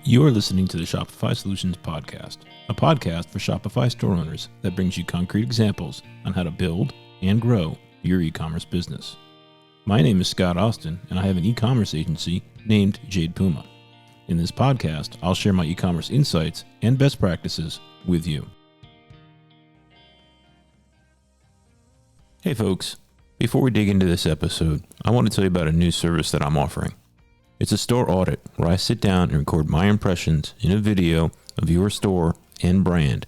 You're listening to the Shopify Solutions Podcast, a podcast for Shopify store owners that brings you concrete examples on how to build and grow your e-commerce business. My name is Scott Austin, and I have an e-commerce agency named Jade Puma. In this podcast, I'll share my e-commerce insights and best practices with you. Hey folks, before we dig into this episode, I want to tell you about a new service that I'm offering. It's a store audit where I sit down and record my impressions in a video of your store and brand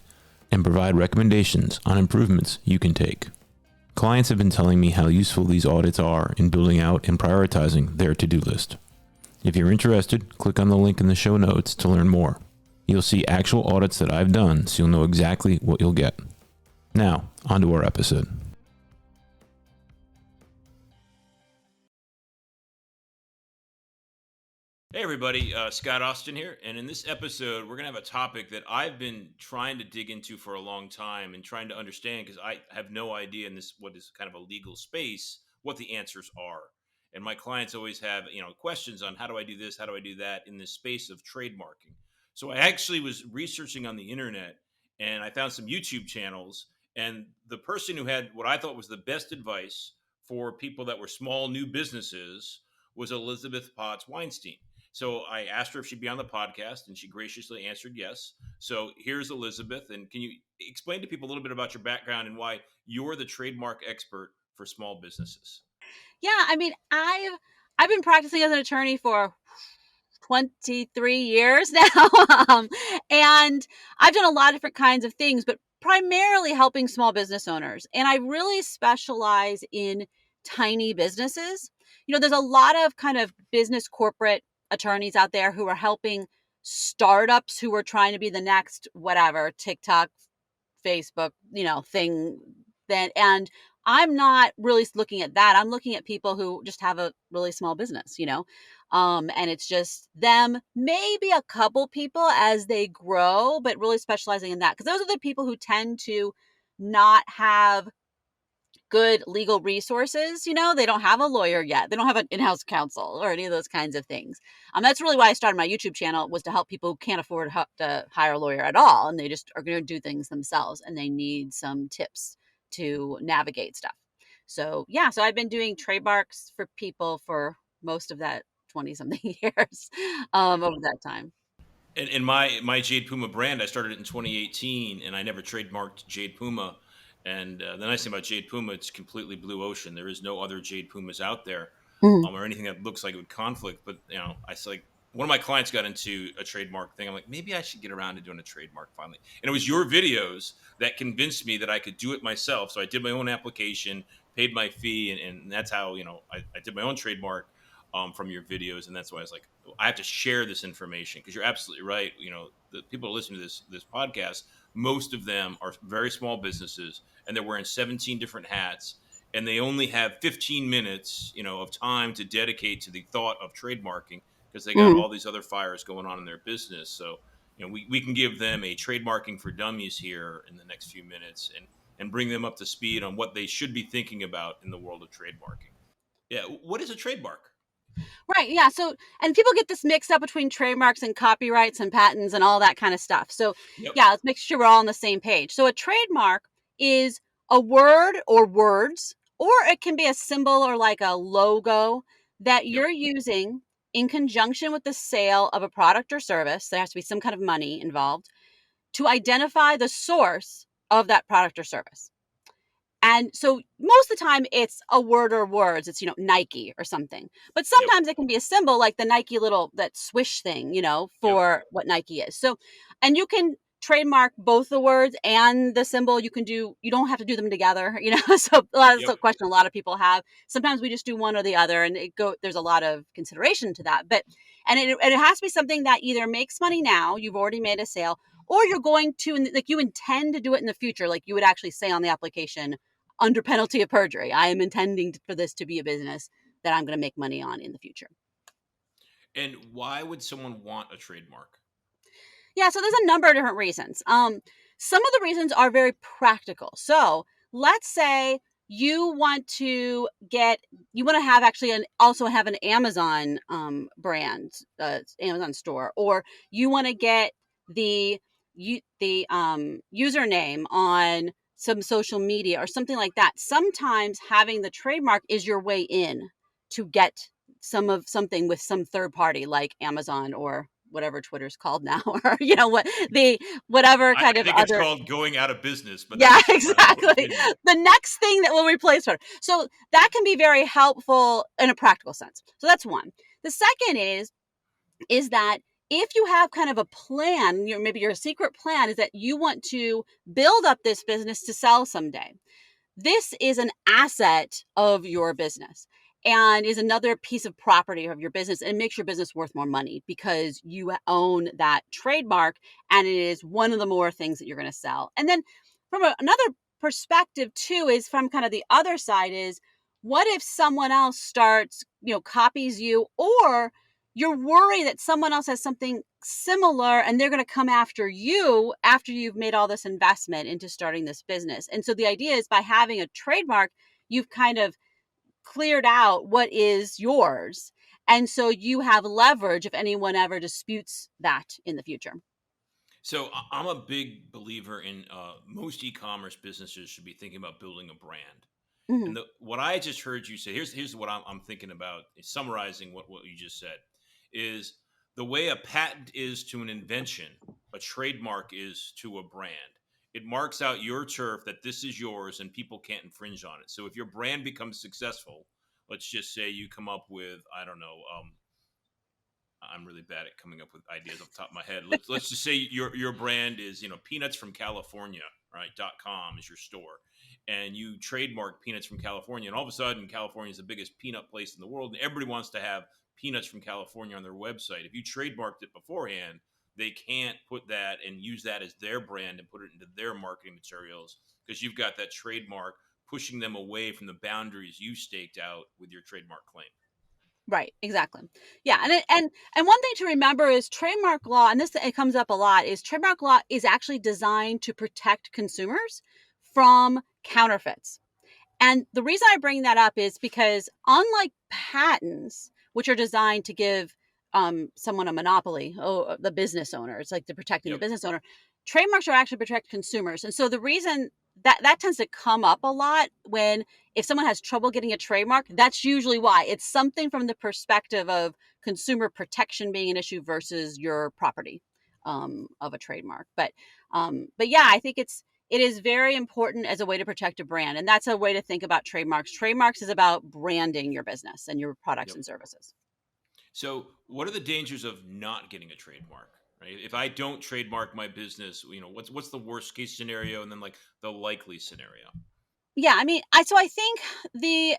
and provide recommendations on improvements you can take. Clients have been telling me how useful these audits are in building out and prioritizing their to-do list. If you're interested, click on the link in the show notes to learn more. You'll see actual audits that I've done, so you'll know exactly what you'll get. Now, on to our episode. Hey everybody, Scott Austin here, and in this episode, we're going to have a topic that I've been trying to dig into for a long time and trying to understand because I have no idea in this what is kind of a legal space what the answers are. And my clients always have, questions on how do I do this, how do I do that in this space of trademarking. So I actually was researching on the internet and I found some YouTube channels, and the person who had what I thought was the best advice for people that were small new businesses was Elizabeth Potts Weinstein. So I asked her if she'd be on the podcast, and she graciously answered yes. So here's Elizabeth. And can you explain to people a little bit about your background and why you're the trademark expert for small businesses? Yeah, I mean, I've been practicing as an attorney for 23 years now. And I've done a lot of different kinds of things, but primarily helping small business owners. And I really specialize in tiny businesses. There's a lot of kind of business corporate attorneys out there who are helping startups who are trying to be the next whatever, TikTok, Facebook, thing. And I'm not really looking at that. I'm looking at people who just have a really small business, and it's just them, maybe a couple people as they grow, but really specializing in that. Because those are the people who tend to not have good legal resources. They don't have a lawyer yet. They don't have an in-house counsel or any of those kinds of things. That's really why I started my YouTube channel, was to help people who can't afford to hire a lawyer at all. And they just are going to do things themselves and they need some tips to navigate stuff. So I've been doing trademarks for people for most of that 20 something years over that time. And my Jade Puma brand, I started it in 2018, and I never trademarked Jade Puma. And the nice thing about Jade Puma, it's completely blue ocean. There is no other Jade Pumas out there, Mhm. or anything that looks like it would conflict. But I said, like, one of my clients got into a trademark thing. I'm like, maybe I should get around to doing a trademark finally. And it was your videos that convinced me that I could do it myself. So I did my own application, paid my fee, and that's how I did my own trademark from your videos. And that's why I was like, I have to share this information because you're absolutely right. The people who listen to this podcast, most of them are very small businesses, and they're wearing 17 different hats, and they only have 15 minutes, of time to dedicate to the thought of trademarking because they got Mhm. all these other fires going on in their business. So, we can give them a trademarking for dummies here in the next few minutes and bring them up to speed on what they should be thinking about in the world of trademarking. Yeah, what is a trademark? Right. Yeah. So, and people get this mixed up between trademarks and copyrights and patents and all that kind of stuff. So, Yep. let's make sure we're all on the same page. So, a trademark is a word or words, or it can be a symbol or like a logo that Yep. you're using in conjunction with the sale of a product or service. There has to be some kind of money involved to identify the source of that product or service. And so most of the time it's a word or words. It's, Nike or something. But Yep. sometimes it can be a symbol like the Nike that swish thing, Yep. for what Nike is. So, and you can trademark both the words and the symbol. You don't have to do them together, So that's Yep. a question a lot of people have. Sometimes we just do one or the other, and there's a lot of consideration to that. But, and it has to be something that either makes money now, you've already made a sale, or you're going to, like, you intend to do it in the future. Like you would actually say on the application, under penalty of perjury, I am intending for this to be a business that I'm going to make money on in the future. And why would someone want a trademark? Yeah, so there's a number of different reasons. Some of the reasons are very practical. So let's say you want to get, you want to have actually also have an Amazon brand, Amazon store, or you want to get the username on some social media or something like that. Sometimes having the trademark is your way in to get something with some third party like Amazon or whatever Twitter's called now, or what the whatever I kind of think it's other. called going out of business, but Yeah, that's just my own exactly. opinion. The next thing that will replace her. So that can be very helpful in a practical sense. So that's one. The second is that if you have kind of a plan, maybe your secret plan is that you want to build up this business to sell someday. This is an asset of your business and is another piece of property of your business, and makes your business worth more money because you own that trademark, and it is one of the more things that you're going to sell. And then from another perspective too, is from kind of the other side, is what if someone else starts, copies you, or you're worried that someone else has something similar and they're going to come after you after you've made all this investment into starting this business. And so the idea is, by having a trademark, you've kind of cleared out what is yours. And so you have leverage if anyone ever disputes that in the future. So I'm a big believer in most e-commerce businesses should be thinking about building a brand. Mhm. And what I just heard you say, here's what I'm thinking about, summarizing what you just said, is the way a patent is to an invention, a trademark is to a brand. It marks out your turf that this is yours and people can't infringe on it. So if your brand becomes successful, let's just say you come up with, I don't know, I'm really bad at coming up with ideas off the top of my head. Let's just say your brand is peanuts from California, right? .com is your store, and you trademark peanuts from California, and all of a sudden California is the biggest peanut place in the world, and everybody wants to have peanuts from California on their website. If you trademarked it beforehand, they can't put that and use that as their brand and put it into their marketing materials because you've got that trademark pushing them away from the boundaries you staked out with your trademark claim. Right, exactly. Yeah, and one thing to remember is trademark law, and this, it comes up a lot, is trademark law is actually designed to protect consumers from counterfeits. And the reason I bring that up is because, unlike patents, which are designed to give someone a monopoly, the business owner, it's like they're protecting the Yep. business owner. Trademarks are actually protect consumers, and so the reason that tends to come up a lot when, if someone has trouble getting a trademark, that's usually why. It's something from the perspective of consumer protection being an issue versus your property of a trademark. But yeah, I think it is very important as a way to protect a brand. And that's a way to think about trademarks. Trademarks is about branding your business and your products Yep. and services. So, what are the dangers of not getting a trademark? Right? If I don't trademark my business, what's the worst case scenario, and then like the likely scenario? Yeah, I mean, I think the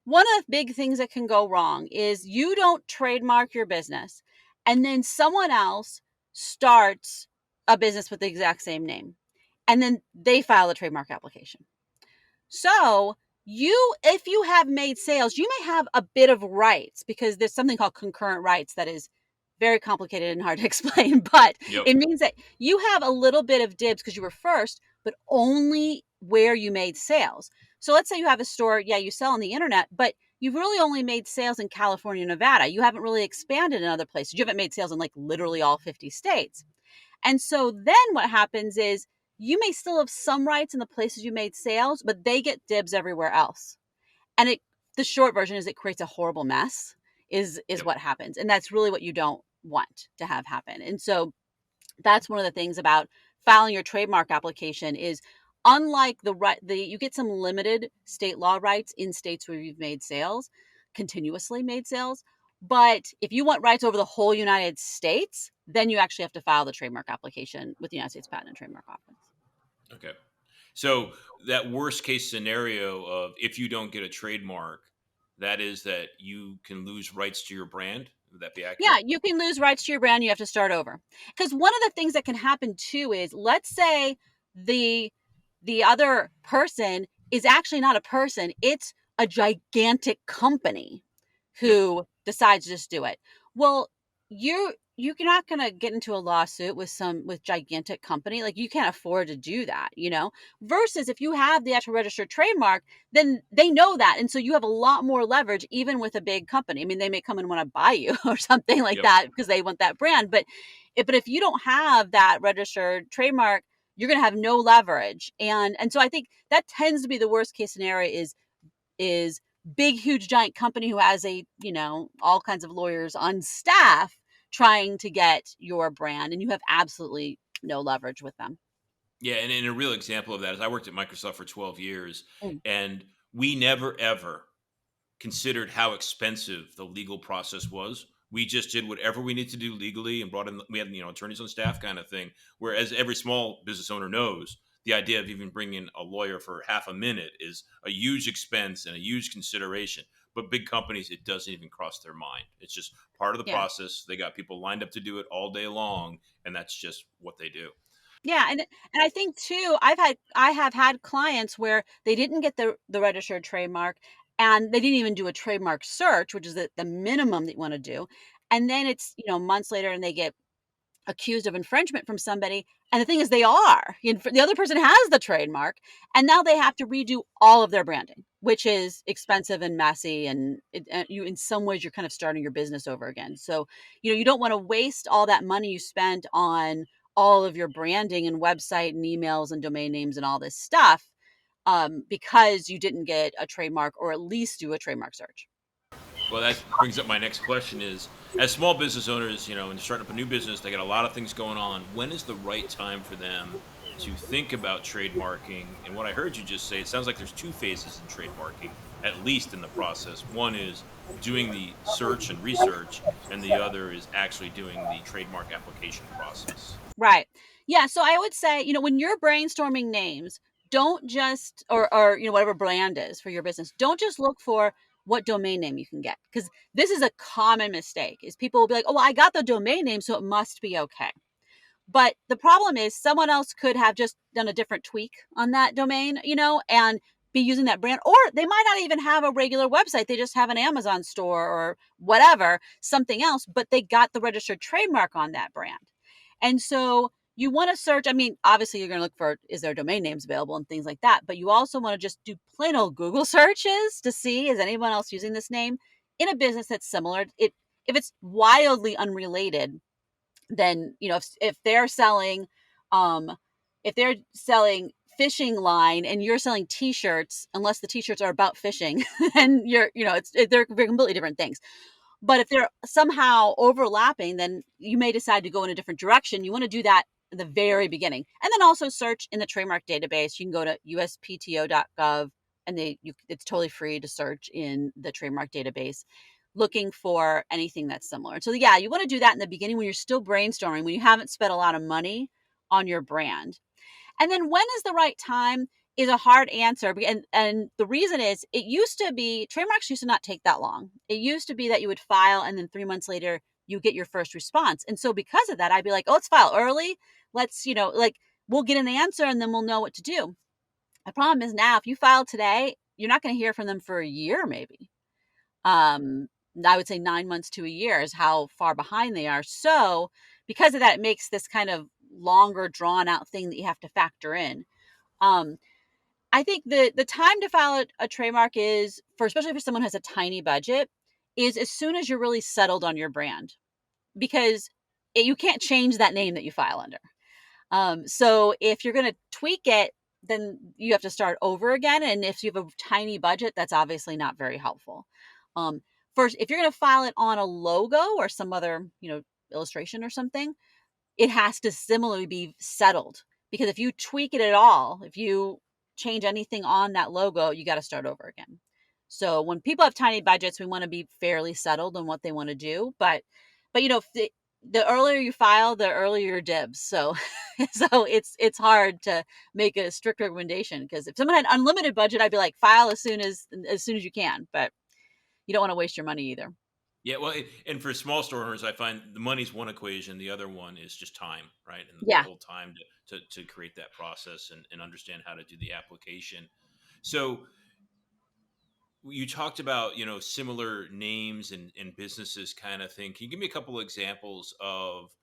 one of the big things that can go wrong is you don't trademark your business, and then someone else starts a business with the exact same name, and then they file a trademark application. So if you have made sales, you may have a bit of rights, because there's something called concurrent rights that is very complicated and hard to explain. But Yep. it means that you have a little bit of dibs because you were first, but only where you made sales. So let's say you have a store, yeah, you sell on the internet, but you've really only made sales in California, Nevada. You haven't really expanded in other places. You haven't made sales in like literally all 50 states. And so then what happens is, you may still have some rights in the places you made sales, but they get dibs everywhere else. And the short version is, it creates a horrible mess is Yep. what happens. And that's really what you don't want to have happen. And so that's one of the things about filing your trademark application is, unlike you get some limited state law rights in states where you've made sales, continuously made sales. But if you want rights over the whole United States, then you actually have to file the trademark application with the United States Patent and Trademark Office. Okay. So that worst case scenario of if you don't get a trademark, that is that you can lose rights to your brand. Would that be Yeah, accurate? you can lose rights to your brand. You have to start over. Because one of the things that can happen too is, let's say the the other person is actually not a person; it's a gigantic company Yep. who decides to just do it. Well, you you're not going to get into a lawsuit with gigantic company. Like, you can't afford to do that, versus if you have the actual registered trademark, then they know that. And so you have a lot more leverage, even with a big company. I mean, they may come and want to buy you or something like Yep. that because they want that brand. But if you don't have that registered trademark, you're going to have no leverage. And so I think that tends to be the worst case scenario is big, huge, giant company who has all kinds of lawyers on staff trying to get your brand, and you have absolutely no leverage with them. Yeah, and a real example of that is I worked at Microsoft for 12 years, Mm. and we never ever considered how expensive the legal process was. We just did whatever we needed to do legally and brought in, we had, attorneys on staff kind of thing. Whereas every small business owner knows the idea of even bringing a lawyer for half a minute is a huge expense and a huge consideration. But big companies, it doesn't even cross their mind. It's just part of the Yeah. process. They got people lined up to do it all day long, and that's just what they do. Yeah, and I think too, I have had clients where they didn't get the registered trademark, and they didn't even do a trademark search, which is the minimum that you want to do. And then it's, months later, and they get accused of infringement from somebody. And the thing is, the other person has the trademark, and now they have to redo all of their branding, which is expensive and messy. And you, in some ways, you're kind of starting your business over again. So, you don't want to waste all that money you spent on all of your branding and website and emails and domain names and all this stuff, because you didn't get a trademark or at least do a trademark search. Well, that brings up my next question is, as small business owners, and starting up a new business, they got a lot of things going on. When is the right time for them to think about trademarking? And what I heard you just say, it sounds like there's two phases in trademarking, at least in the process. One is doing the search and research, and the other is actually doing the trademark application process. Right. Yeah. So I would say, when you're brainstorming names, don't just, or whatever brand is for your business, don't just look for what domain name you can get. Because this is a common mistake is people will be like, oh, well, I got the domain name, so it must be okay. But the problem is someone else could have just done a different tweak on that domain, and be using that brand. Or they might not even have a regular website. They just have an Amazon store or whatever, something else, but they got the registered trademark on that brand. And so you want to search. I mean, obviously, you're going to look for, is there domain names available and things like that. But you also want to just do plain old Google searches to see, is anyone else using this name in a business that's similar? If it's wildly unrelated, then if they're selling um if they're selling fishing line and you're selling t-shirts, unless the t-shirts are about fishing, then they're completely different things. But if they're somehow overlapping, then you may decide to go in a different direction. You want to do that at the very beginning. And then also search in the trademark database. You can go to uspto.gov, and it's totally free to search in the trademark database looking for anything that's similar. So yeah, you want to do that in the beginning when you're still brainstorming, when you haven't spent a lot of money on your brand. And then when is the right time is a hard answer. And the reason is, it used to be, trademarks used to not take that long. It used to be that you would file and then 3 months later you get your first response. And so because of that, I'd be like, oh, let's file early. Let's, we'll get an answer and then we'll know what to do. The problem is now, if you file today, you're not going to hear from them for a year, maybe. um I would say 9 months to a year is how far behind they are. So because of that, it makes this kind of longer drawn out thing that you have to factor in. um I think the time to file a trademark is, for especially for someone who has a tiny budget, is as soon as you're really settled on your brand, because you can't change that name that you file under. So if you're going to tweak it, then you have to start over again. And if you have a tiny budget, that's obviously not very helpful. Um, First, if you're going to file it on a logo or some other, illustration or something, it has to similarly be settled, because if you tweak it at all, if you change anything on that logo, you got to start over again. So when people have tiny budgets, we want to be fairly settled on what they want to do. But if the earlier you file, the earlier your dibs. So so it's hard to make a strict recommendation, because if someone had unlimited budget, I'd be like, file as soon as you can. But you don't want to waste your money either. Yeah, well, and for small store owners, I find the money's one equation. The other one is just time, right? And the Yeah. whole time to create that process and understand how to do the application. So you talked about, similar names and businesses kind of thing. Can you give me a couple of examples of,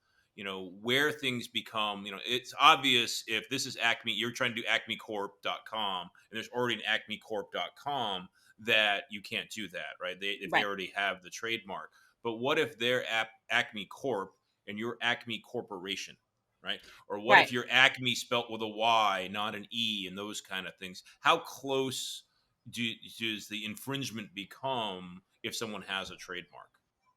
where things become, it's obvious if this is Acme, you're trying to do acmecorp.com and there's already an acmecorp.com, that you can't do that, right? If they Right. already have the trademark. But what if they're Acme Corp and you're Acme Corporation, right? Or what Right. if you're Acme spelt with a Y, not an E, and those kind of things? How close do, does the infringement become if someone has a trademark?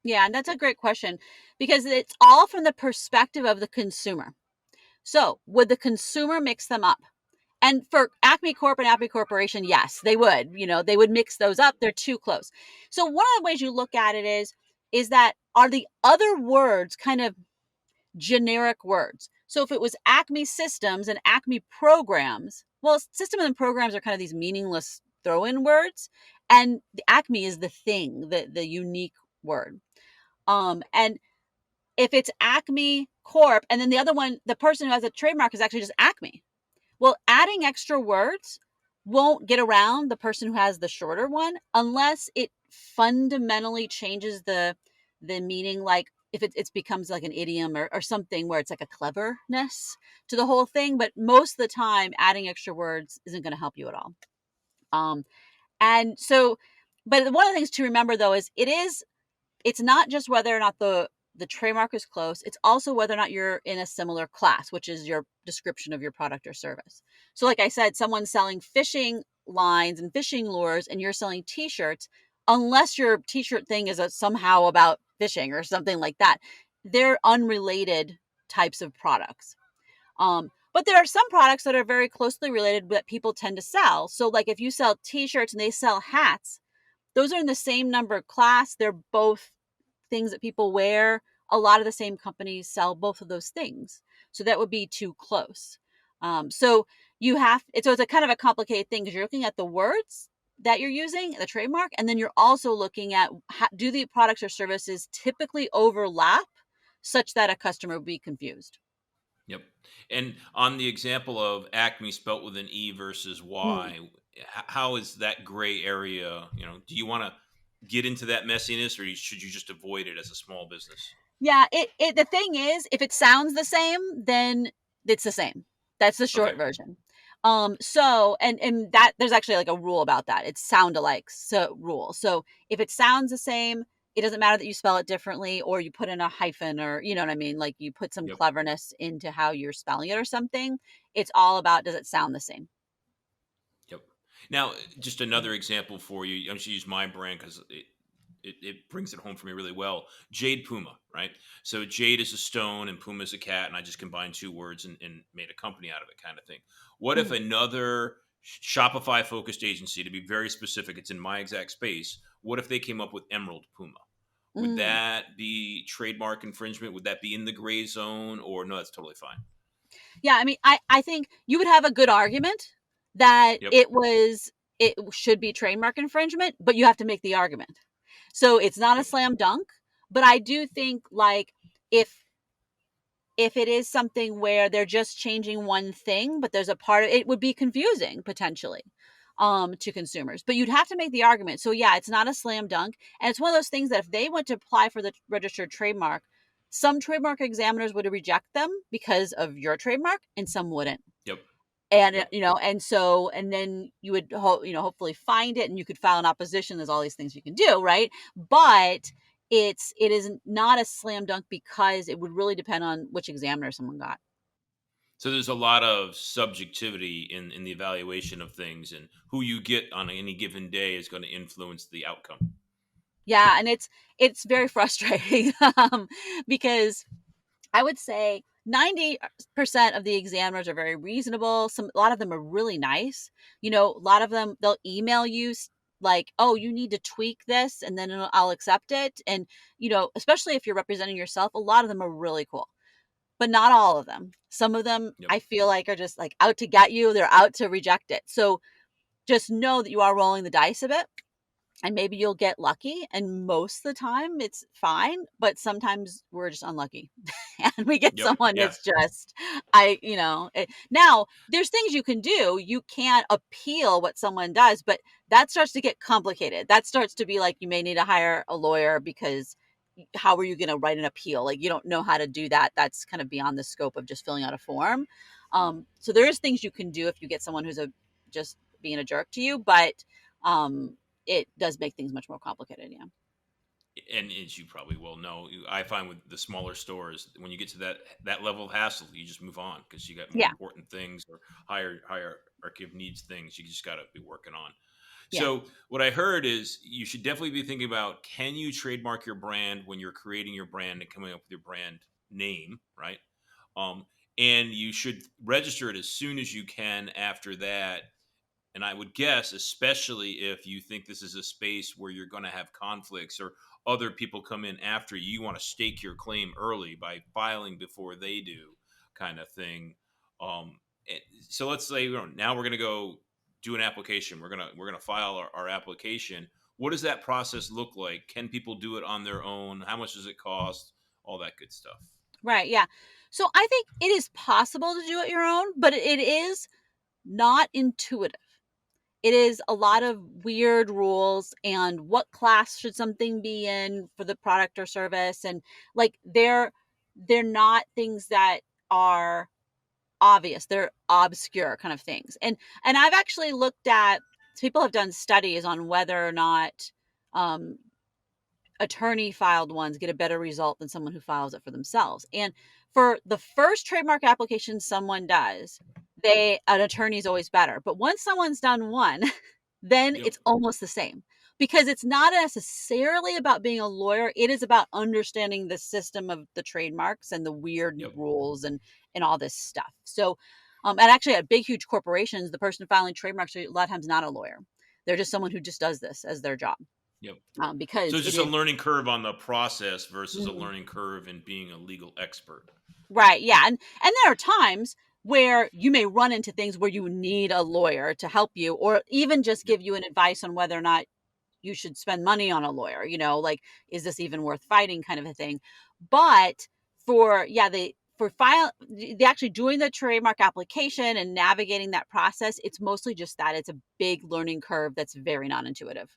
Yeah, and that's a great question because it's all from the perspective of the consumer. So, would the consumer mix them up? And for Acme Corp and Acme Corporation, yes, they would. They would mix those up. They're too close. So, one of the ways you look at it is that are the other words kind of generic words? So, if it was Acme Systems and Acme Programs, well, systems and programs are kind of these meaningless throw-in words, and the Acme is the thing, the unique word. And if it's Acme Corp, and then the other one, the person who has a trademark is actually just Acme. Well, adding extra words won't get around the person who has the shorter one unless it fundamentally changes the meaning. Like if it becomes like an idiom or something where it's like a cleverness to the whole thing. But most of the time, adding extra words isn't going to help you at all. Um, and so, but one of the things to remember though is it's not just whether or not the trademark is close, it's also whether or not you're in a similar class, which is your description of your product or service. So like I said, someone's selling fishing lines and fishing lures and you're selling t-shirts, unless your t-shirt thing is somehow about fishing or something like that, they're unrelated types of products. But there are some products that are very closely related that people tend to sell. So like if you sell t-shirts and they sell hats, those are in the same number class. They're both things that people wear. A lot of the same companies sell both of those things. So that would be too close. So it's a kind of a complicated thing because you're looking at the words that you're using, the trademark, and then you're also looking at do the products or services typically overlap such that a customer would be confused. Yep. And on the example of Acme spelt with an E versus Mm. Y, how is that gray area? Do you want to get into that messiness, or should you just avoid it as a small business? Yeah, the thing is, if it sounds the same, then it's the same. That's the short Okay. version. So and that there's actually like a rule about that. It's sound alike rule. So if it sounds the same, it doesn't matter that you spell it differently or you put in a hyphen or you know what I mean, like you put some Yep. cleverness into how you're spelling it or something. It's all about does it sound the same? Yep. Now, just another example for you. I'm just use my brand because it brings it home for me really well. Jade Puma, right? So Jade is a stone and Puma is a cat, and I just combined two words and made a company out of it, kind of thing. What if Mhm. another Shopify focused agency, to be very specific, it's in my exact space. What if they came up with Emerald Puma? Would Mm. that be trademark infringement? Would that be in the gray zone, or no? That's totally fine. Yeah, I mean, I think you would have a good argument that Yep. it should be trademark infringement, but you have to make the argument. So it's not a Yep. slam dunk, but I do think like if if it is something where they're just changing one thing, but there's a part of it would be confusing potentially to consumers. But you'd have to make the argument. So yeah, it's not a slam dunk. And it's one of those things that if they went to apply for the registered trademark, some trademark examiners would reject them because of your trademark and some wouldn't. Yep. And Yep. and so and then you would hopefully find it and you could file an opposition. There's all these things you can do, right? But it is not a slam dunk because it would really depend on which examiner someone got. So there's a lot of subjectivity in the evaluation of things, and who you get on any given day is going to influence the outcome. Yeah, and it's very frustrating because I would say 90% of the examiners are very reasonable. A lot of them are really nice. A lot of them they'll email you like, "Oh, you need to tweak this," and then I'll accept it. And especially if you're representing yourself, a lot of them are really cool, but not all of them. Some of them Yep. I feel like are just like out to get you. They're out to reject it. So just know that you are rolling the dice a bit. and maybe you'll get lucky, and most of the time it's fine, but sometimes we're just unlucky and we get Yep. someone Yeah. that's just now there's things you can do. You can't appeal what someone does, but that starts to get complicated. That starts to be like you may need to hire a lawyer because how are you going to write an appeal? Like you don't know how to do that. That's kind of beyond the scope of just filling out a form. So there is things you can do if you get someone who's a just being a jerk to you, but um, it does make things much more complicated. Yeah. And as you probably well know, I find with the smaller stores, when you get to that level of hassle, you just move on because you got more Yeah. important things or higher hierarchy of needs things you just got to be working on. Yeah. So what I heard is you should definitely be thinking about, can you trademark your brand when you're creating your brand and coming up with your brand name, right? Um, and you should register it as soon as you can after that. And I would guess, especially if you think this is a space where you're going to have conflicts or other people come in after you, you want to stake your claim early by filing before they do, kind of thing. Um, so let's say now we're going to go do an application. We're gonna file our application. What does that process look like? Can people do it on their own? How much does it cost? All that good stuff. Right. Yeah. So I think it is possible to do it your own, but it is not intuitive. It is a lot Gotcha. of weird rules and what class should something be in for the product or service, and like they're not things that are obvious. They're obscure kind of things. And I've actually looked at people have done studies on whether or not um, attorney filed ones get a better result than someone who files it for themselves. And for the first trademark application someone does, an attorney is always better. But once someone's done one, then Yep. it's almost the same because it's not necessarily about being a lawyer. It is about understanding the system of the trademarks and the weird Yep. rules and all this stuff. So, and actually at big, huge corporations, the person filing trademarks are a lot of times not a lawyer. They're just someone who just does this as their job Yep. So because it's it just a is. learning curve on the process versus a Mhm. learning curve in being a legal expert. Right. Yeah. And there are times where you may run into things where you need a lawyer to help you or even just Yep. give you an advice on whether or not you should spend money on a lawyer, like, is this even worth fighting kind of a thing. But for the actually doing the trademark application and navigating that process, it's mostly just that it's a big learning curve that's very non-intuitive.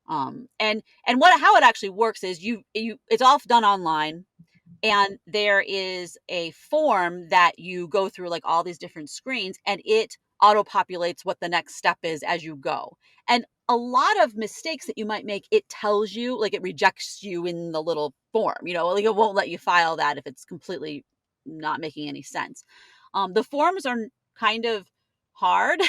And what how it actually works is you it's all done online, and there is a form that you go through like all these different screens, and it auto populates what the next step is as you go. And a lot of mistakes that you might make, it tells you, like it rejects you in the little form, like it won't let you file that if it's completely not making any sense. The forms are kind of hard.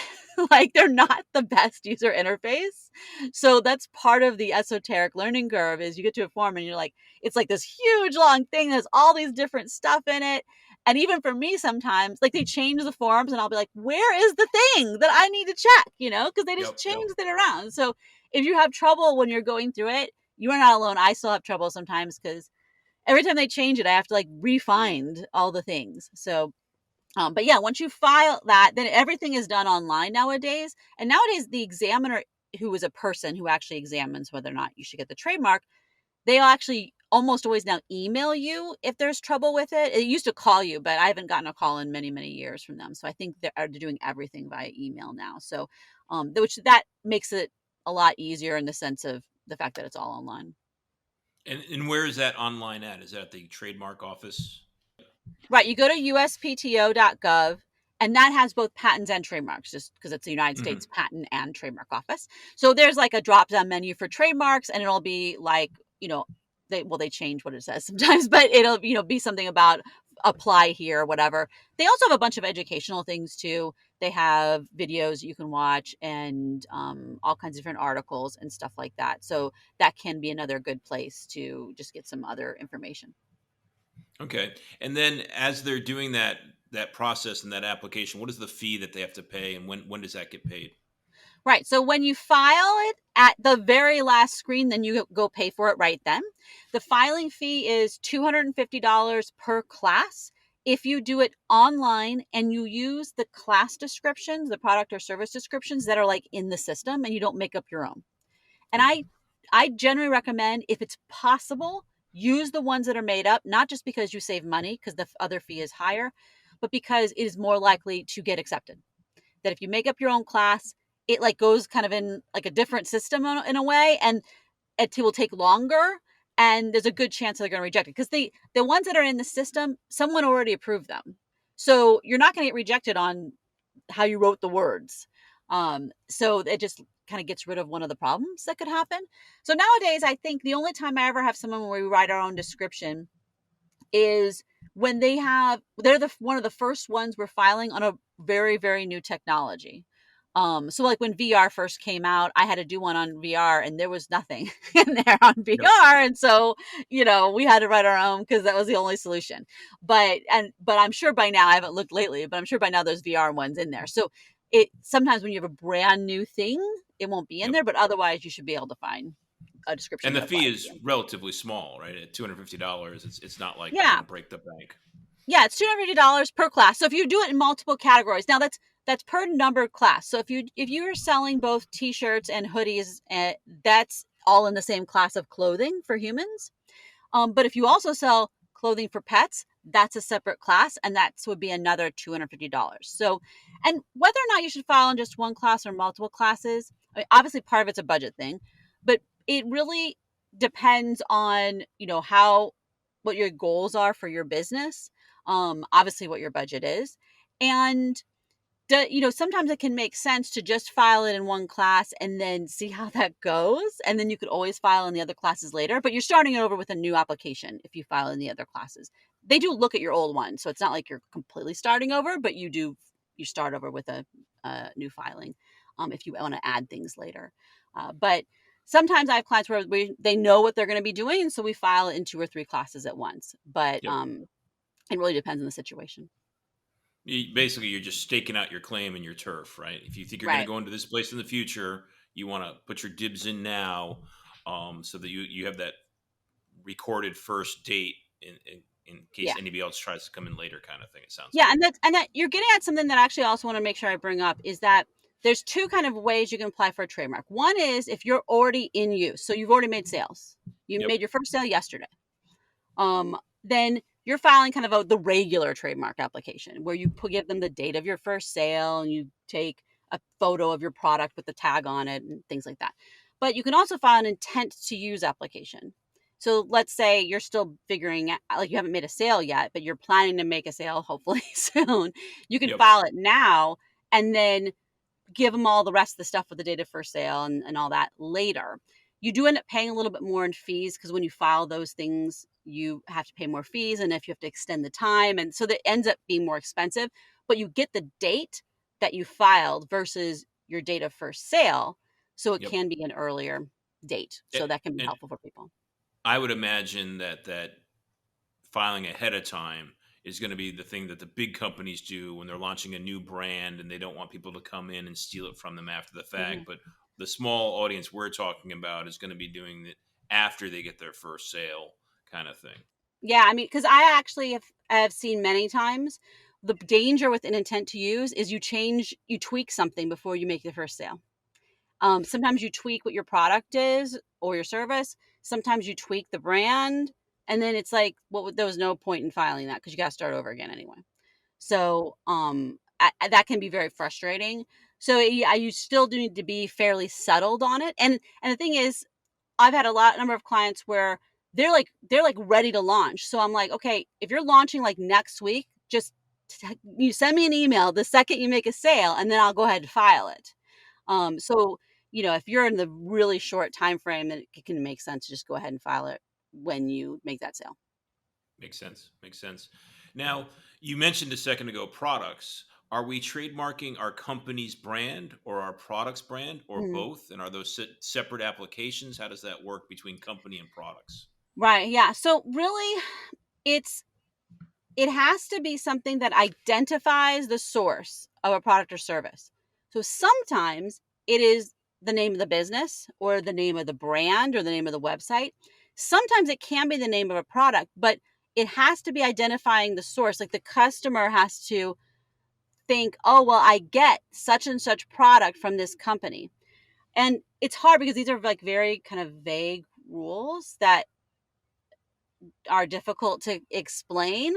Like they're not the best user interface. So that's part of the esoteric learning curve is you get to a form and you're like, it's like this huge long thing that has all these different stuff in it. And even for me, sometimes like they change the forms and I'll be like, where is the thing that I need to check? Because they just Yep. Yep. changed it around. So if you have trouble when you're going through it, you are not alone. I still have trouble sometimes because every time they change it, I have to like refind all the things. So but yeah, once you file that, then everything is done online nowadays. And nowadays, the examiner, who is a person who actually examines whether or not you should get the trademark, they'll actually almost always now email you if there's trouble with it. It used to call you, but I haven't gotten a call in many, many years from them. So I think they're doing everything via email now. So, which that makes it a lot easier in the sense of the fact that it's all online. And where is that online at? Is that at the trademark office? Right. You go to uspto.gov, and that has both patents and trademarks just because it's the United Hmm. States Patent and Trademark Office. So there's like a drop down menu for trademarks, and it'll be like, they change what it says sometimes, but it'll, be something about apply here or whatever. They also have a bunch of educational things too. They have videos you can watch and all kinds of different articles and stuff like that. So that can be another good place to just get some other information. Okay. And then as they're doing that process and that application, what is the fee that they have to pay, and when does that get paid? Right. So when you file it at the very last screen, then you go pay for it right then. The filing fee is $250 per class. If you do it online and you use the class descriptions, the product or service descriptions that are like in the system, and you don't make up your own. And Yep. I generally recommend, if it's possible, use the ones that are made up, not just because you save money because the other fee is higher, but because it is more likely to get accepted. That if you make up your own class, it like goes kind of in like a different system in a way, and it will take longer, and there's a good chance they're going to reject it because the ones that are in the system, someone already approved them. So you're not going to get rejected on how you wrote the words. So it just kind of gets rid of one of the problems that could happen. So nowadays, I think the only time I ever have someone where we write our own description is when they're one of the first ones we're filing on a very, very new technology. So like when VR first came out, I had to do one on VR and there was nothing in there on Yep. VR. And so, we had to write our own because that was the only solution. But I'm sure by now, I haven't looked lately, but I'm sure by now there's VR ones in there. So it sometimes when you have a brand new thing, it won't be in Yep. there, but otherwise you should be able to find a description And the that fee applies to is you. relatively small, right? At $250, it's not like you're Yeah. going to break the bank. Yeah, it's $250 per class. So if you do it in multiple categories, now that's per numbered class. So if you're selling both t-shirts and hoodies, that's all in the same class of clothing for humans. But if you also sell clothing for pets, that's a separate class, and that would be another $250. So, and whether or not you should file in just one class or multiple classes, I mean, obviously part of it's a budget thing, but it really depends on how what your goals are for your business. Obviously what your budget is, and sometimes it can make sense to just file it in one class and then see how that goes. And then you could always file in the other classes later, but you're starting over with a new application if you file in the other classes. They do look at your old one. So it's not like you're completely starting over, but you start over with a new filing if you want to add things later. But sometimes I have clients where they know what they're going to be doing. And so we file it in 2 or 3 classes at once. But Yep. it really depends on the situation. Basically, you're just staking out your claim and your turf, right? If you think you're going to Right. go into this place in the future, you want to put your dibs in now, so that you have that recorded first date in case Yeah. anybody else tries to come in later, kind of thing. It sounds Yeah, like. and that you're getting at something that I actually also want to make sure I bring up is that there's 2 kind of ways you can apply for a trademark. One is if you're already in use, so you've already made sales. You Yep. made your first sale yesterday. Then you're filing kind of the regular trademark application where you give them the date of your first sale and you take a photo of your product with the tag on it and things like that. But you can also file an intent to use application. So let's say you're still figuring out, like you haven't made a sale yet, but you're planning to make a sale hopefully soon. You can Yep. file it now and then give them all the rest of the stuff with the date of first sale and all that later. You do end up paying a little bit more in fees because when you file those things, you have to pay more fees. And if you have to extend the time, and so that ends up being more expensive, but you get the date that you filed versus your date of first sale. So it Yep. can be an earlier date. And, So that can be and helpful for people. I would imagine that filing ahead of time is going to be the thing that the big companies do when they're launching a new brand and they don't want people to come in and steal it from them after the fact. Mhm. But the small audience we're talking about is going to be doing it after they get their first sale, kind of thing. Yeah, I mean, because I actually have seen many times the danger with an intent to use is you tweak something before you make the first sale. Sometimes you tweak what your product is or your service. Sometimes you tweak the brand, and then it's like, there was no point in filing that because you got to start over again anyway. So that can be very frustrating. So yeah, you still do need to be fairly settled on it. And the thing is, I've had number of clients where they're like ready to launch. So I'm like, okay, if you're launching like next week, just you send me an email the second you make a sale, and then I'll go ahead and file it. So if you're in the really short time frame, then it can make sense to just go ahead and file it when you make that sale. Makes sense. Makes sense. Now, you mentioned a second ago products. Are we trademarking our company's brand or our product's brand or Mhm. both? And are those separate applications? How does that work between company and products? Right. Yeah. So really, it's it has to be something that identifies the source of a product or service. So sometimes it is the name of the business or the name of the brand or the name of the website. Sometimes it can be the name of a product, but it has to be identifying the source. Like the customer has to think, oh, well, I get such and such product from this company. And it's hard because these are like very kind of vague rules that are difficult to explain.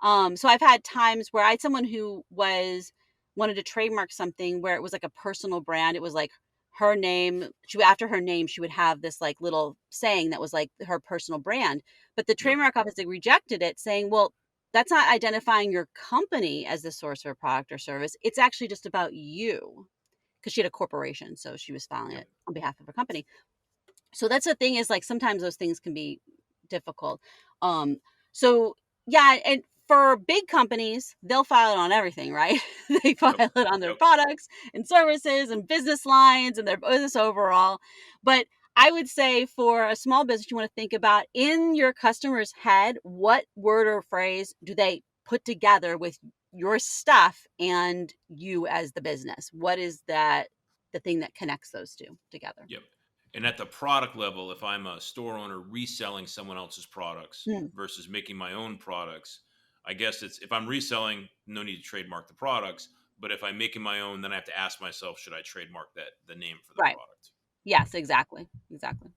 So I've had times where I had someone who wanted to trademark something where it was like a personal brand. It was like her name. After her name, she would have this like little saying that was like her personal brand. But the Yep. trademark office rejected it, saying, "Well, that's not identifying your company as the source of a product or service. It's actually just about you." Because she had a corporation, so she was filing Yep. it on behalf of her company. So that's the thing, is like sometimes those things can be difficult. Um, so yeah, and for big companies, they'll file it on everything, right? They file Yep. it on their Yep. products and services and business lines and their business overall. But I would say for a small business, you want to think about in your customer's head, what word or phrase do they put together with your stuff and you as the business? What is that the thing that connects those two together? Yep. And at the product level, if I'm a store owner reselling someone else's products Mm, versus making my own products, I guess it's if I'm reselling, no need to trademark the products. But if I'm making my own, then I have to ask myself, should I trademark the name for the right. product? Yes, exactly. Exactly.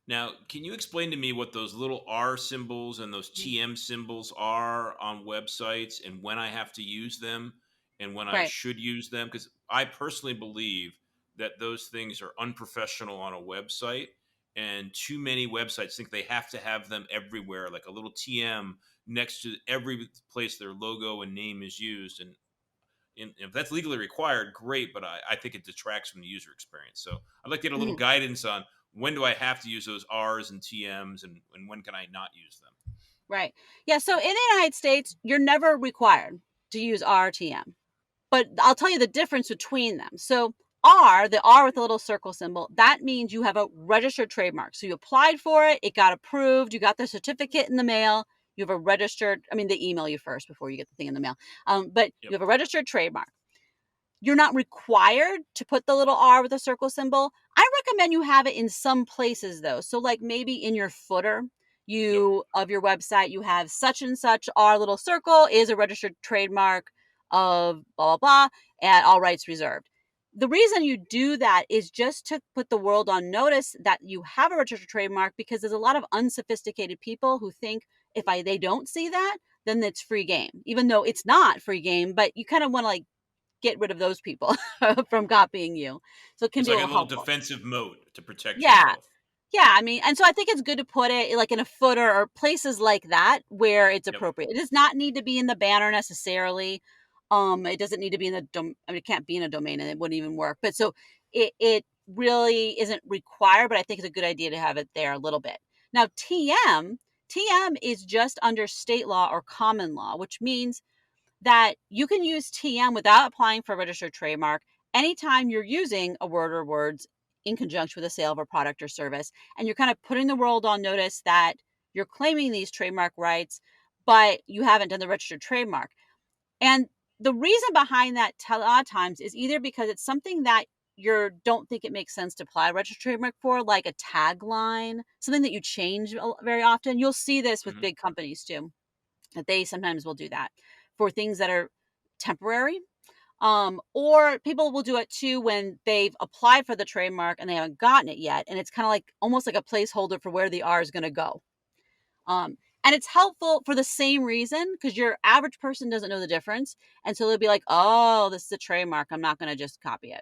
Now, can you explain to me what those little R symbols and those Mm, TM symbols are on websites and when I have to use them and when I right. should use them? Because I personally believe that those things are unprofessional on a website, and too many websites think they have to have them everywhere, like a little TM next to every place their logo and name is used. And if that's legally required, great, but I think it detracts from the user experience. So I'd like to get a little Mhm. guidance on when do I have to use those R's and TMs, and when can I not use them? Right. Yeah, so in the United States, you're never required to use RTM. But I'll tell you the difference between them. So the R with the little circle symbol, that means you have a registered trademark. So you applied for it, it got approved, you got the certificate in the mail, you have a registered, I mean, they email you first before you get the thing in the mail. But you Yep. have a registered trademark. You're not required to put the little R with a circle symbol. I recommend you have it in some places though. So like maybe in your footer, Yep. you of your website, you have such and such R little circle is a registered trademark of blah blah blah and all rights reserved. The reason you do that is just to put the world on notice that you have a registered trademark, because there's a lot of unsophisticated people who think if they don't see that, then it's free game, even though it's not free game. But you kind of want to like get rid of those people from copying you. So it can It's be a like a little little helpful. defensive mode to protect Yeah. yourself. Yeah, I mean, and so I think it's good to put it like in a footer or places like that where it's Yep. appropriate. It does not need to be in the banner necessarily. It doesn't need to be in I mean, it can't be in a domain and it wouldn't even work. But so it really isn't required, but I think it's a good idea to have it there a little bit. Now, TM is just under state law or common law, which means that you can use TM without applying for a registered trademark anytime you're using a word or words in conjunction with a sale of a product or service. And you're kind of putting the world on notice that you're claiming these trademark rights, but you haven't done the registered trademark. And the reason behind that a lot of times is either because it's something that you don't think it makes sense to apply a registered trademark for, like a tagline, something that you change very often. You'll see this with Hmm. big companies too, that they sometimes will do that for things that are temporary. Or people will do it too when they've applied for the trademark and they haven't gotten it yet. And it's kind of like almost like a placeholder for where the R is going to go. And it's helpful for the same reason, because your average person doesn't know the difference. And so they'll be like, oh, this is a trademark, I'm not going to just copy it.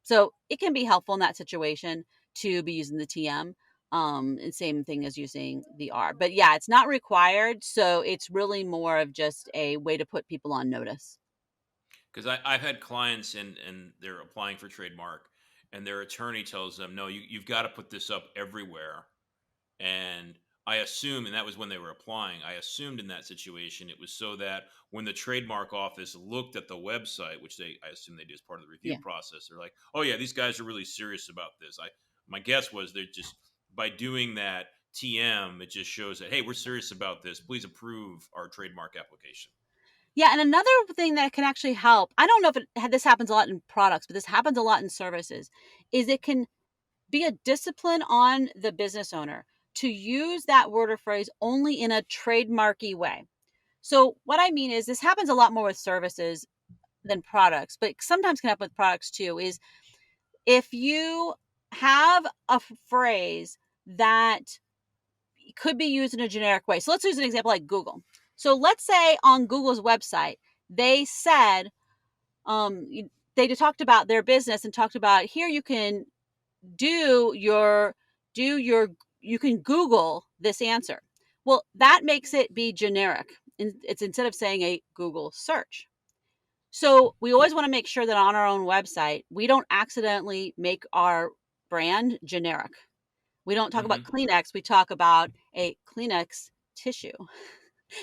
So it can be helpful in that situation to be using the TM. And same thing as using the R. But yeah, it's not required. So it's really more of just a way to put people on notice. Because I've had clients and they're applying for trademark, and their attorney tells them, no, you've got to put this up everywhere. And I assume, and that was when they were applying, I assumed in that situation it was so that when the trademark office looked at the website, which I assume they do as part of the review Yeah. process, they're like, oh yeah, these guys are really serious about this. My guess was they're just by doing that TM, it just shows that hey, we're serious about this. Please approve our trademark application. Yeah. And another thing that can actually help, I don't know if this happens a lot in products, but this happens a lot in services, is it can be a discipline on the business owner to use that word or phrase only in a trademarky way. So what I mean is this happens a lot more with services than products, but sometimes can happen with products too, is if you have a phrase that could be used in a generic way. So let's use an example like Google. So let's say on Google's website, they said, um, they talked about their business and talked about here you can do your, do your, you can Google this answer. Well, that makes it be generic. It's instead of saying a Google search. So we always want to make sure that on our own website, we don't accidentally make our brand generic. We don't talk about Hmm. Kleenex. We talk about a Kleenex tissue.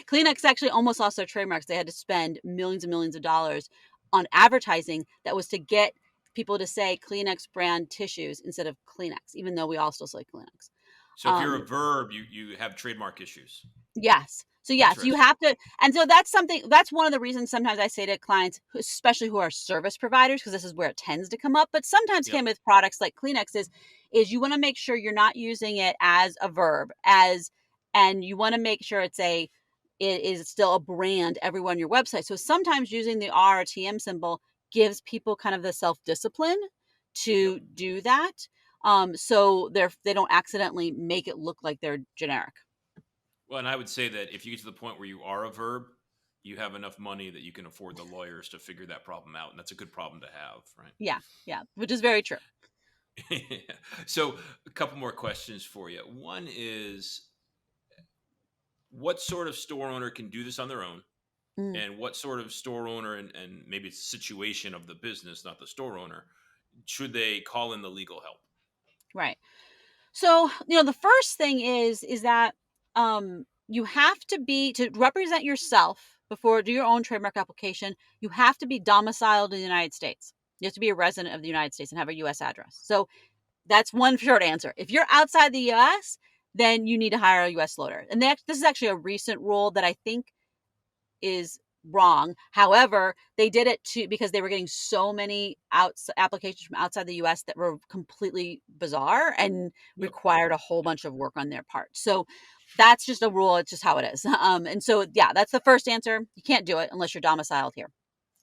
Kleenex actually almost lost their trademarks. They had to spend millions and millions of dollars on advertising that was to get people to say Kleenex brand tissues instead of Kleenex, even though we all still say Kleenex. So if you're a Um, verb, you have trademark issues. Yes. So yes, you Interesting. have to, and so that's something, that's one of the reasons sometimes I say to clients, especially who are service providers, because this is where it tends to come up, but sometimes Yep. came with products like Kleenex is you want to make sure you're not using it as a verb, as, and you want to make sure it is still a brand everywhere on your website. So sometimes using the R or TM symbol gives people kind of the self-discipline Yep. to do that. So they don't accidentally make it look like they're generic. Well, and I would say that if you get to the point where you are a verb, you have enough money that you can afford the lawyers to figure that problem out, and that's a good problem to have, right? Yeah, yeah, which is very true. So, a couple more questions for you. One is, what sort of store owner can do this on their own? Mm, And what sort of store owner, and maybe it's the situation of the business, not the store owner, should they call in the legal help? right. So, the first thing is that you have to be to represent yourself before do your own trademark application, you have to be domiciled in the United States. You have to be a resident of the United States and have a US address. So, that's one short answer. If you're outside the US, then you need to hire a US lawyer. And this is actually a recent rule that I think is wrong. However, they did it because they were getting so many applications from outside the US that were completely bizarre and Yep. required a whole bunch of work on their part. So that's just a rule. It's just how it is. And so, yeah, that's the first answer. You can't do it unless you're domiciled here.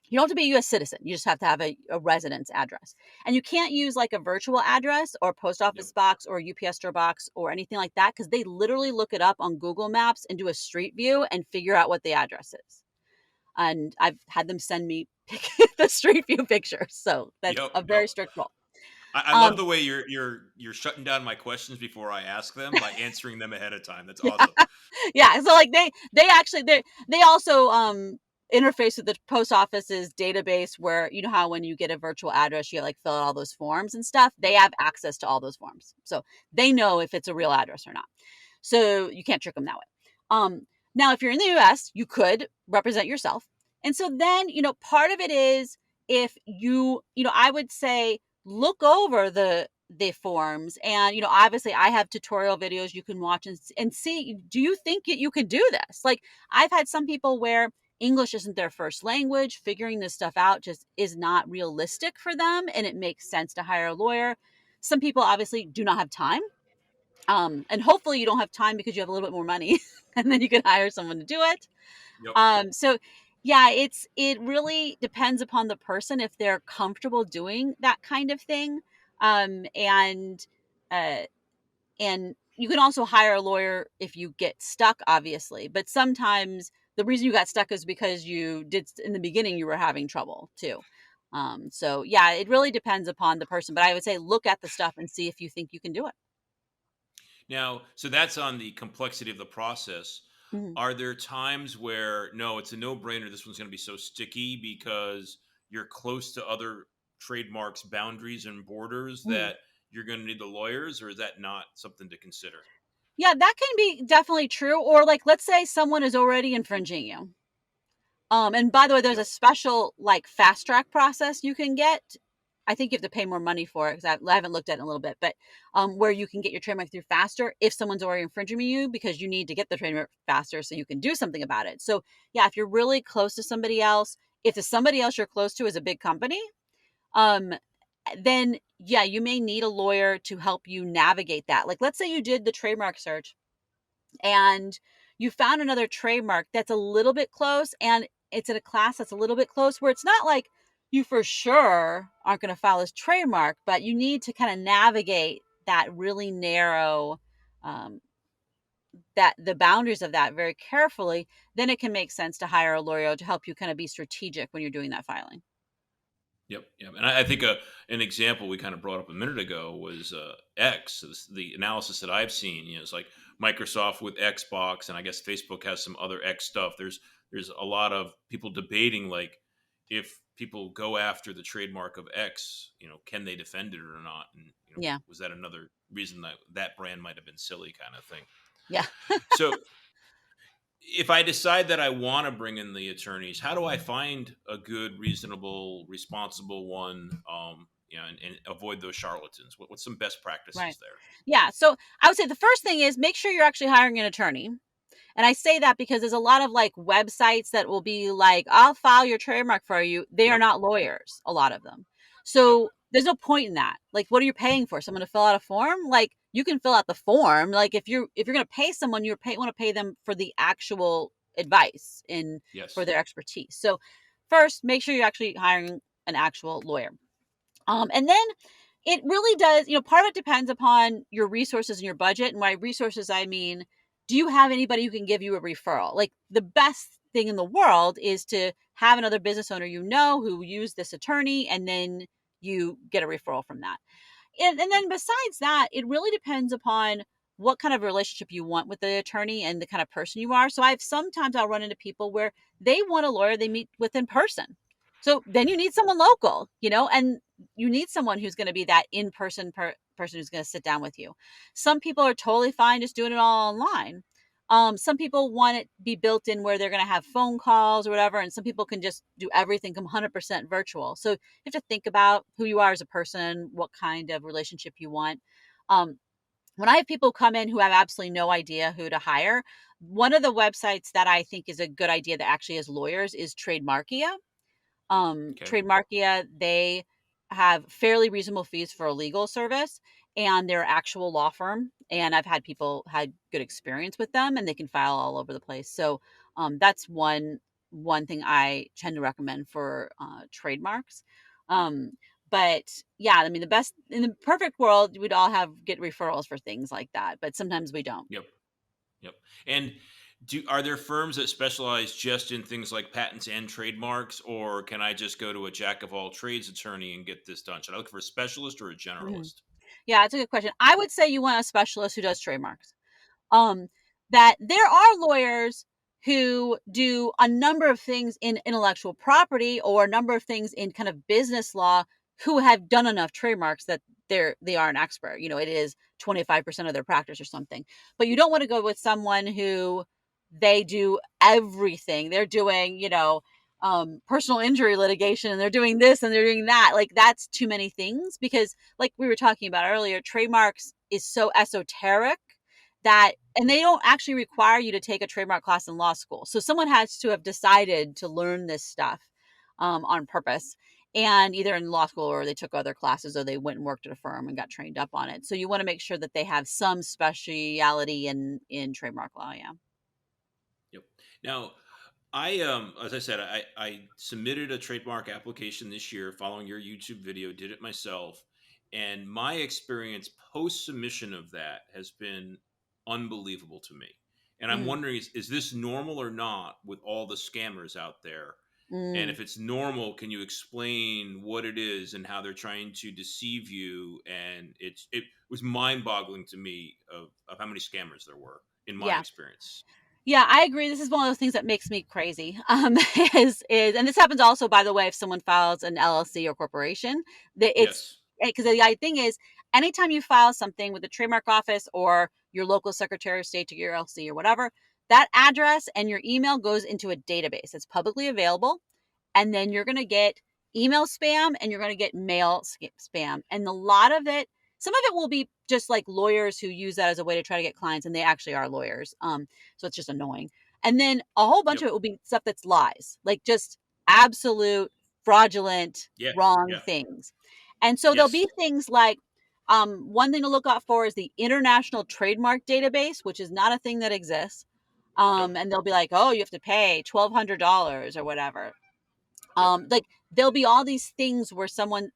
You don't have to be a US citizen. You just have to have a residence address. And you can't use like a virtual address or post Yep. office box or UPS store box or anything like that because they literally look it up on Google Maps and do a street view and figure out what the address is. And I've had them send me the street view pictures. So that's Yep. a very No. strict rule. I love Um, the way you're shutting down my questions before I ask them by answering them ahead of time. That's yeah, awesome. yeah. So like they actually they also interface with the post office's database where you know how when you get a virtual address you like fill out all those forms and stuff. They Yep. have access to all those forms, so they know if it's a real address or not. So you can't trick them that way. Now, if you're in the US, you could represent yourself. And so then, part of it is if I would say look over the forms and obviously I have tutorial videos you can watch and see, do you think you can do this? Like I've had some people where English isn't their first language, figuring this stuff out just is not realistic for them and it makes sense to hire a lawyer. Some people obviously do not have time, and hopefully you don't have time because you have a little bit more money and then you can hire someone to do it. Yep. So yeah, it really depends upon the person if they're comfortable doing that kind of thing. And uh, and you can also hire a lawyer if you get stuck, obviously. But sometimes the reason you got stuck is because you did in the beginning you were having trouble too. So yeah, it really depends upon the person. But I would say look at the stuff and see if you think you can do it. Now, so that's on the complexity of the process. Mhm. Are there times where no, it's a no-brainer, this one's going to be so sticky because you're close to other trademarks boundaries and borders Mhm. that you're going to need the lawyers, or is that not something to consider? Yeah, that can be definitely true. Or like, let's say someone is already infringing you. And by the way, there's a Yep. special like fast track process you can get. I think you have to pay more money for it because I haven't looked at it in a little bit, but where you can get your trademark through faster if someone's already infringing you because you need to get the trademark faster so you can do something about it. So yeah, if you're really close to somebody else, if the somebody else you're close to is a big company, um, then yeah, you may need a lawyer to help you navigate that. Like let's say you did the trademark search and you found another trademark that's a little bit close and it's in a class that's a little bit close where it's not like you for sure aren't going to file as trademark, but you need to kind of navigate that really narrow, um, that the boundaries of that very carefully. Then it can make sense to hire a lawyer to help you kind of be strategic when you're doing that filing. Yep, yep. And I think an example we kind of brought up a minute ago was X. So the analysis that I've seen, it's like Microsoft with Xbox, and I guess Facebook has some other X stuff. There's a lot of people debating like if people go after the trademark of X, can they defend it or not? And Yeah. was that another reason that that brand might have been silly, kind of thing? Yeah. So if I decide that I want to bring in the attorneys, how do I find a good, reasonable, responsible one? And avoid those charlatans. What's some best Right. practices there? Yeah. So I would say the first thing is make sure you're actually hiring an attorney. And I say that because there's a lot of like websites that will be like, I'll file your trademark for you. They are Yep, not lawyers, a lot of them. yep, So there's no point in that. Like, what are you paying for? Someone to fill out a form? Like, you can fill out the form. Like, if you're going to pay someone, want to pay them for the actual advice and for yes, their expertise. So first, make sure you're actually hiring an actual lawyer. And then it really does, part of it depends upon your resources and your budget. And by resources, I mean, do you have anybody who can give you a referral? Like the best thing in the world is to have another business owner who used this attorney, and then you get a referral from that. And yep, then besides that, it really depends upon what kind of relationship you want with the attorney and the kind of person you are. So I'll run into people where they want a lawyer they meet with in person. So then you need someone local, and you need someone who's going to be that in-person person who's going to sit down with you. Some people are totally fine just doing it all online. Some people want it to be built in where they're going to have phone calls or whatever, and some people can just do everything 100% virtual. So you have to think about who you are as a person, what kind of relationship you want. Um, when I have people come in who have absolutely no idea who to hire, one of the websites that I think is a good idea that actually has lawyers is Trademarkia. okay, Trademarkia, they have fairly reasonable fees for a legal service, and they're actual law firm. And I've had people had good experience with them, and they can file all over the place. So that's one thing I tend to recommend for trademarks. Um, but yeah, I mean, the best in the perfect world, we'd all get referrals for things like that, but sometimes we don't. yep, yep. And are there firms that specialize just in things like patents and trademarks, or can I just go to a jack of all trades attorney and get this done? Should I look for a specialist or a Mhm. generalist? Yeah, it's a good question. I would say you want a specialist who does trademarks. um, that there are lawyers who do a number of things in intellectual property or a number of things in kind of business law who have done enough trademarks that they are an expert. It is 25% of their practice or something. But you don't want to go with someone who they do everything. They're doing, personal injury litigation, and they're doing this and they're doing that. Like that's too many things because like we were talking about earlier, trademarks is so esoteric that, and they don't actually require you to take a trademark class in law school. So someone has to have decided to learn this stuff on purpose, and either in law school or they took other classes or they went and worked at a firm and got trained up on it. So you want to make sure that they have some speciality in trademark law. Yeah. Yep. Now, as I said, I submitted a trademark application this year following your YouTube video, did it myself, and my experience post submission of that has been unbelievable to me. And I'm Mm-hmm. wondering, is this normal or not with all the scammers out there? And Mm. if it's normal, can you explain what it is and how they're trying to deceive you? And it was mind boggling to me of how many scammers there were in my Yeah. experience. Yeah, I agree. This is one of those things that makes me crazy. And this happens also, by the way, if someone files an LLC or corporation, that it's Yes. because the thing is, anytime you file something with the trademark office or your local secretary of state to your LLC or whatever, that address and your email goes into a database. It's publicly available, and then you're going to get email spam and you're going to get mail spam. And a lot of it, some of it will be just like lawyers who use that as a way to try to get clients, and they actually are lawyers. So it's just annoying. And then a whole bunch Yep. of it will be stuff that's lies, like just absolute fraudulent, Yeah. wrong Yeah. things. And so there'll be Yes. things like, one thing to look out for is the International Trademark Database, which is not a thing that exists. Nope. And they'll be like, oh, you have to pay $1,200 or whatever. Yep. Like there'll be all these things where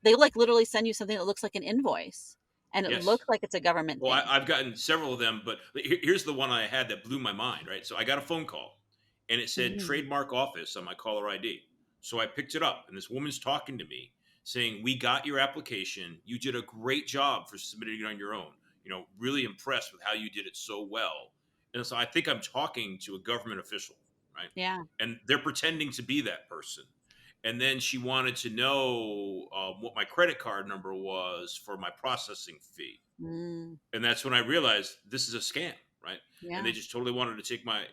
they like literally send you something that looks like an invoice and it Yes. looks like it's a government Well, thing. I've gotten several of them, but here's the one I had that blew my mind. Right, so I got a phone call, and it said Mm, trademark office on my caller ID. So I picked it up, and this woman's talking to me, saying, "We got your application. You did a great job for submitting it on your own. Really impressed with how you did it so well." And so I think I'm talking to a government official, right? yeah. And they're pretending to be that person. And then she wanted to know what my credit card number was for my processing fee, Mm, and that's when I realized this is a scam, right? And they yeah. just totally wanted to take my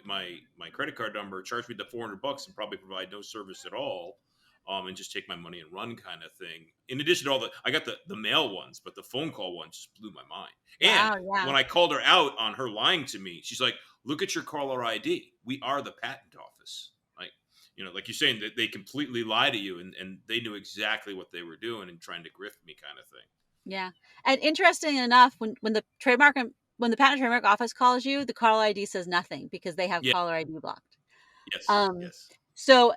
credit card number, charge me the $400, and probably provide no service at all, and just take my money and run, kind of thing. In addition to I got the mail ones, but the phone call one just blew my mind. And Wow. Yeah. when I called her out on her lying to me, she's like, "Look at your caller ID. We are the patent office." Like, like you're saying, that they completely lie to you, and they knew exactly what they were doing and trying to grift me, kind of thing. Yeah. And interesting enough, when the patent and trademark office calls you, the caller ID says nothing because they have Yeah. caller ID blocked. Yes. Um, Yes. so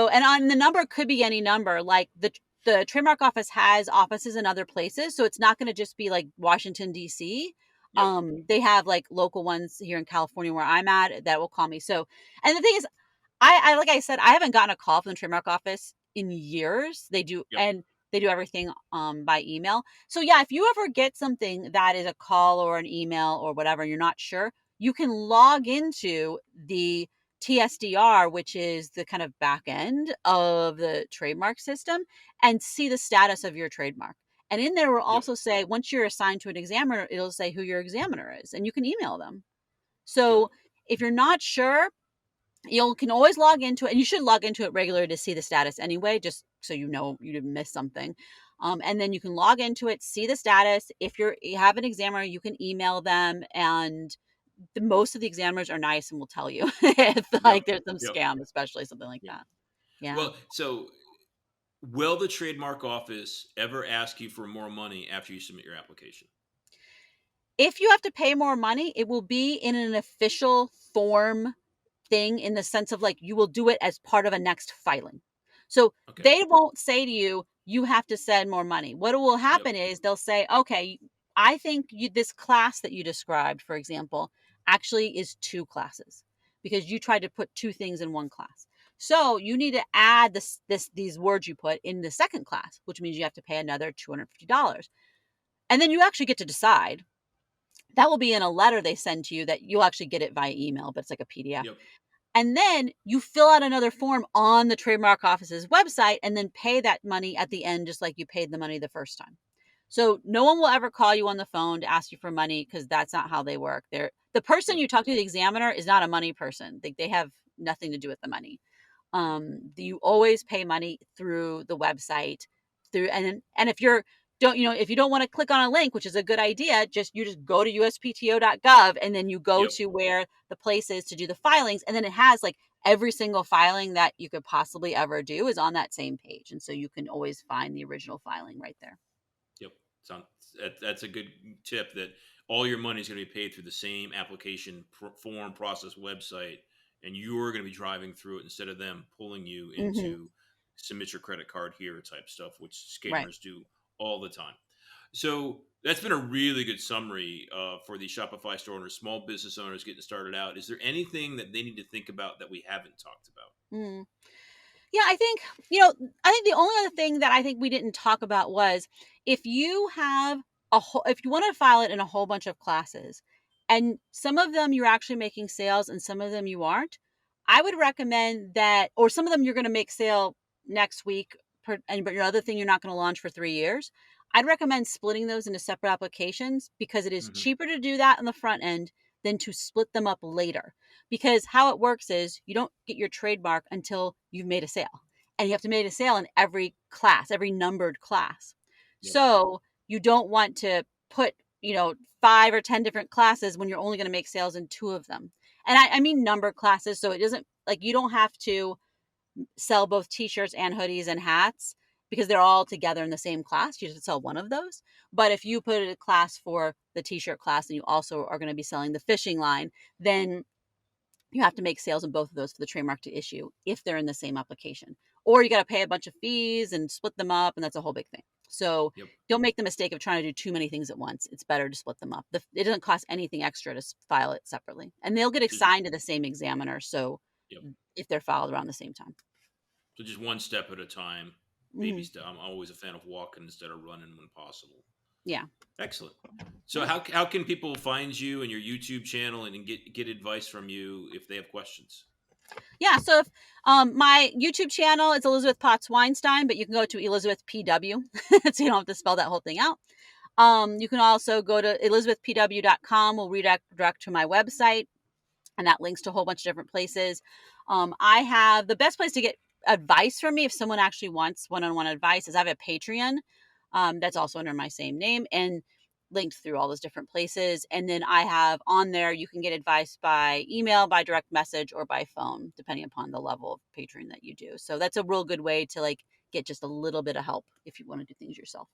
and on the number could be any number. Like the trademark office has offices in other places, so it's not going to just be like Washington D.C. Yep. They have like local ones here in California where I'm at that will call me. So, and the thing is, I like I said, I haven't gotten a call from the trademark office in years. Yep. And they do everything by email. So yeah, if you ever get something that is a call or an email or whatever, and you're not sure, you can log into the TSDR, which is the kind of back end of the trademark system, and see the status of your trademark. And in there will Yep. also say, once you're assigned to an examiner, it'll say who your examiner is, and you can email them. Yep. So if you're not sure, you can always log into it, and you should log into it regularly to see the status anyway, just so you know you didn't miss something. And then you can log into it, see the status. If you have an examiner, you can email them, and most of the examiners are nice and will tell you if Yep. like there's some Yep. scam, especially something like Yep. that. Yeah. Well, so will the trademark office ever ask you for more money after you submit your application? If you have to pay more money, it will be in an official form thing, in the sense of like you will do it as part of a next filing. So Okay. they won't say to you, you have to send more money. What will Yep. happen is they'll say, okay, I think this class that you described, for example, actually is two classes because you tried to put two things in one class. So you need to add these words you put in the second class, which means you have to pay another $250. And then you actually get to decide. That will be in a letter they send to you that you'll actually get it via email, but it's like a PDF. Yep. And then you fill out another form on the trademark office's website and then pay that money at the end, just like you paid the money the first time. So no one will ever call you on the phone to ask you for money because that's not how they work. The person Yep. you talk to, the examiner, is not a money person. They have nothing to do with the money. You always pay money through the website, through and if you're don't you know if you don't want to click on a link, which is a good idea, you just go to uspto.gov and then you go Yep. to where the place is to do the filings, and then it has like every single filing that you could possibly ever do is on that same page, and so you can always find the original filing right there. Yep. Sound, that's a good tip, that all your money is going to be paid through the same application form process website, and you're going to be driving through it instead of them pulling you Hmm. into submit your credit card here type stuff, which Right. scammers do all the time. So that's been a really good summary for the Shopify store owners, small business owners getting started out. Is there anything that they need to think about that we haven't talked about? Mm. Yeah, I think the only other thing that I think we didn't talk about was if you have if you want to file it in a whole bunch of classes, and some of them you're actually making sales and some of them you aren't, I would recommend that, or some of them you're going to make sale next week, but your other thing you're not going to launch for 3 years. I'd recommend splitting those into separate applications because it is Hmm. cheaper to do that on the front end than to split them up later, because how it works is you don't get your trademark until you've made a sale, and you have to make a sale in every class, every numbered class. Yep. So you don't want to put 5 or 10 different classes when you're only going to make sales in two of them. And I mean numbered classes, so it doesn't, like, you don't have to sell both t-shirts and hoodies and hats because they're all together in the same class. You just sell one of those. But if you put a class for the t-shirt class and you also are going to be selling the fishing line, then you have to make sales in both of those for the trademark to issue if they're in the same application. or you got to pay a bunch of fees and split them up, and that's a whole big thing. So Yep. don't make the mistake of trying to do too many things at once. It's better to split them up. It doesn't cost anything extra to file it separately, and they'll get Just, assigned to the same examiner. So yep. if they're filed around the same time. So just one step at a time, baby step. I'm always a fan of walking instead of running when possible. Yeah. Excellent. So how can people find you and your YouTube channel and get advice from you if they have questions? Yeah, so if my YouTube channel is Elizabeth Potts Weinstein, but you can go to Elizabeth PW, so you don't have to spell that whole thing out. You can also go to elizabethpw.com. We'll redirect to my website, and that links to a whole bunch of different places. I have the best place to get advice from me if someone actually wants one-on-one advice is I have a Patreon that's also under my same name and linked through all those different places. And then I have on there, you can get advice by email, by direct message, or by phone, depending upon the level of Patreon that you do. So that's a real good way to like get just a little bit of help if you want to do things yourself.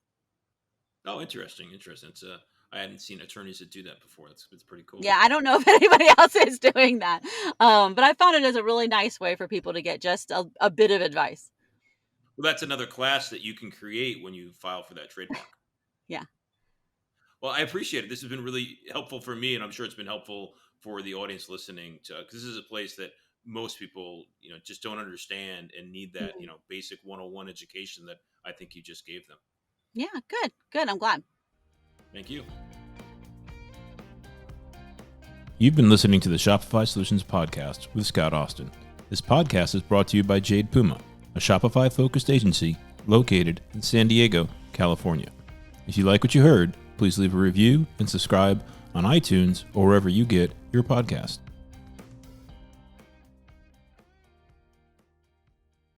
Oh, interesting. It's I hadn't seen attorneys that do that before. It's pretty cool. Yeah, I don't know if anybody else is doing that. But I found it as a really nice way for people to get just a bit of advice. Well, that's another class that you can create when you file for that trademark. Yeah. Well, I appreciate it. This has been really helpful for me, and I'm sure it's been helpful for the audience listening to, because this is a place that most people, just don't understand and need that, basic 101 education that I think you just gave them. Yeah, good. I'm glad. Thank you. You've been listening to the Shopify Solutions Podcast with Scott Austin. This podcast is brought to you by Jade Puma, a Shopify-focused agency located in San Diego, California. If you like what you heard, please leave a review and subscribe on iTunes or wherever you get your podcast.